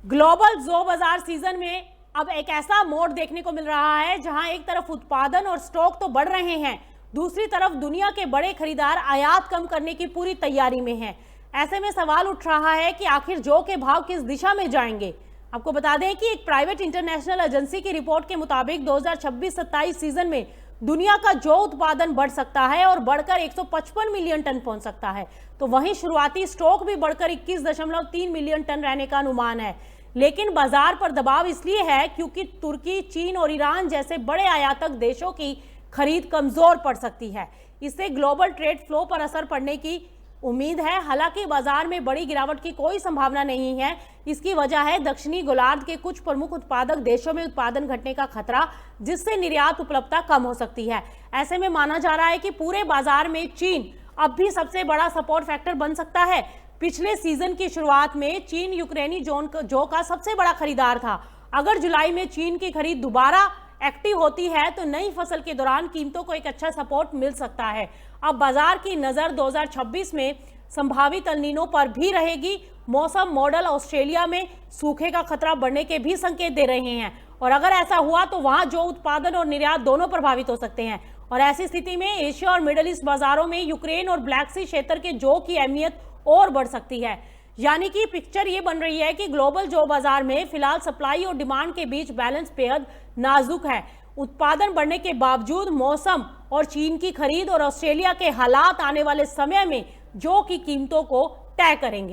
Global जो बाजार season में अब एक ऐसा मोड़ देखने को मिल रहा है जहां एक तरफ उत्पादन और स्टॉक तो बढ़ रहे हैं, दूसरी तरफ दुनिया के बड़े खरीदार आयात कम करने की पूरी तैयारी में हैं। ऐसे में सवाल उठ रहा है कि आखिर जौ के भाव किस दिशा में जाएंगे। आपको बता दें कि एक प्राइवेट इंटरनेशनल एजेंसी की रिपोर्ट के मुताबिक 2026-27 सीजन में दुनिया का जौ उत्पादन बढ़ सकता है और बढ़कर 155 मिलियन टन पहुंच सकता है। तो वहीं शुरुआती स्टॉक भी बढ़कर 21.3 मिलियन टन रहने का अनुमान है। लेकिन बाजार पर दबाव इसलिए है क्योंकि तुर्की, चीन और ईरान जैसे बड़े आयातक देशों की खरीद कमजोर पड़ सकती है। इससे ग्लोबल ट्रेड फ्लो पर असर पड़ने की उम्मीद है। हालांकि बाजार में बड़ी गिरावट की कोई संभावना नहीं है। इसकी वजह है दक्षिणी गोलार्ध के कुछ प्रमुख उत्पादक देशों में उत्पादन घटने का खतरा, जिससे निर्यात उपलब्धता कम हो सकती है। ऐसे में माना जा रहा है कि पूरे बाजार में चीन अब भी सबसे बड़ा सपोर्ट फैक्टर बन सकता है। पिछले सीजन की शुरुआत में चीन यूक्रेनी जौ का सबसे बड़ा खरीदार था। अगर जुलाई में चीन की खरीद दोबारा एक्टिव होती है तो नई फसल के दौरान कीमतों को एक अच्छा सपोर्ट मिल सकता है। अब बाजार की नजर 2026 में संभावित एल नीनो पर भी रहेगी। मौसम मॉडल ऑस्ट्रेलिया में सूखे का खतरा बढ़ने के भी संकेत दे रहे हैं और अगर ऐसा हुआ तो वहां जौ उत्पादन और निर्यात दोनों प्रभावित हो सकते हैं। और ऐसी स्थिति में एशिया और मिडिल ईस्ट बाजारों में यूक्रेन और ब्लैक सी क्षेत्र के जौ की अहमियत और बढ़ सकती है। यानी कि पिक्चर ये बन रही है कि ग्लोबल जौ बाजार में फिलहाल सप्लाई और डिमांड के बीच बैलेंस बेहद नाजुक है। उत्पादन बढ़ने के बावजूद मौसम और चीन की खरीद और ऑस्ट्रेलिया के हालात आने वाले समय में जौ की कीमतों को तय करेंगे।